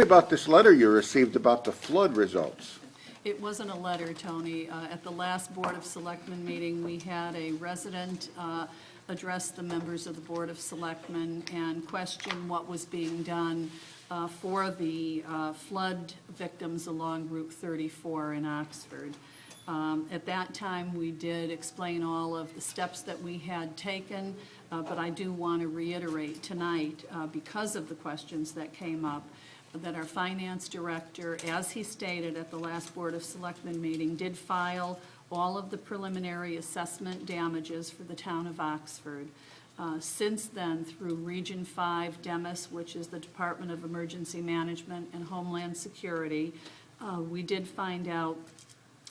me about this letter you received about the flood results. It wasn't a letter, Tony. At the last Board of Selectmen meeting, we had a resident address the members of the Board of Selectmen and question what was being done for the flood victims along Route 34 in Oxford. At that time, we did explain all of the steps that we had taken, but I do want to reiterate tonight, because of the questions that came up, that our finance director, as he stated at the last Board of Selectmen meeting, did file all of the preliminary assessment damages for the town of Oxford. Since then, through Region 5 DEMIS, which is the Department of Emergency Management and Homeland Security, we did find out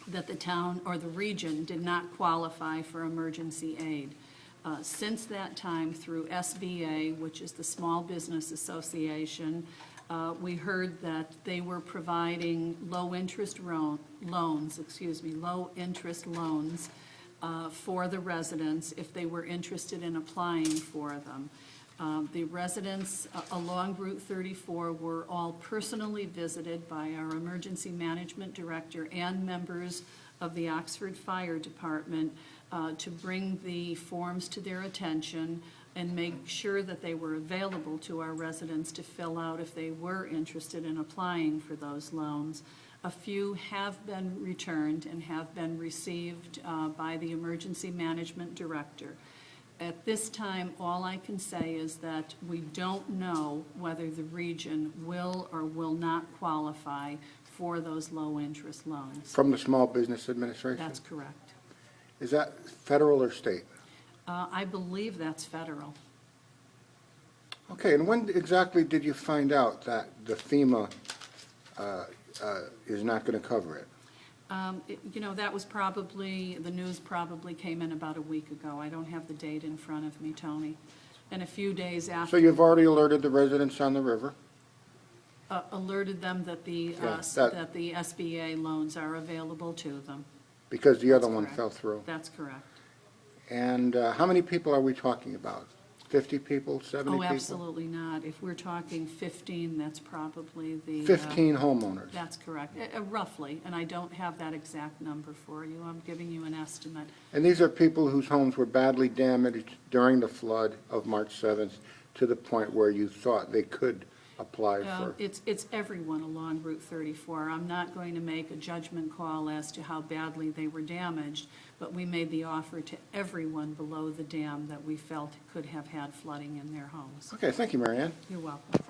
that the town or the region did not qualify for emergency aid. Since that time, through SBA, which is the Small Business Association, we heard that they were providing low-interest loans for the residents if they were interested in applying for them. The residents along Route 34 were all personally visited by our emergency management director and members of the Oxford Fire Department to bring the forms to their attention and make sure that they were available to our residents to fill out if they were interested in applying for those loans. A few have been returned and have been received by the emergency management director. At this time, all I can say is that we don't know whether the region will or will not qualify for those low-interest loans. From the Small Business Administration? That's correct. Is that federal or state? I believe that's federal. Okay, and when exactly did you find out that the FEMA is not going to cover it? You know, that was probably, the news probably came in about a week ago. I don't have the date in front of me, Tony. And a few days after. So you've already alerted the residents on the river? Alerted them that the that the SBA loans are available to them. Because the other one correct. fell through. That's correct. And how many people are we talking about? 50 people, 70 people? Oh, absolutely not. If we're talking 15, that's probably the... 15 homeowners? That's correct, roughly, and I don't have that exact number for you. I'm giving you an estimate. And these are people whose homes were badly damaged during the flood of March 7th to the point where you thought they could apply for... It's everyone along Route 34. I'm not going to make a judgment call as to how badly they were damaged, but we made the offer to everyone below the dam that we felt could have had flooding in their homes. Okay, thank you, MaryAnn. You're welcome.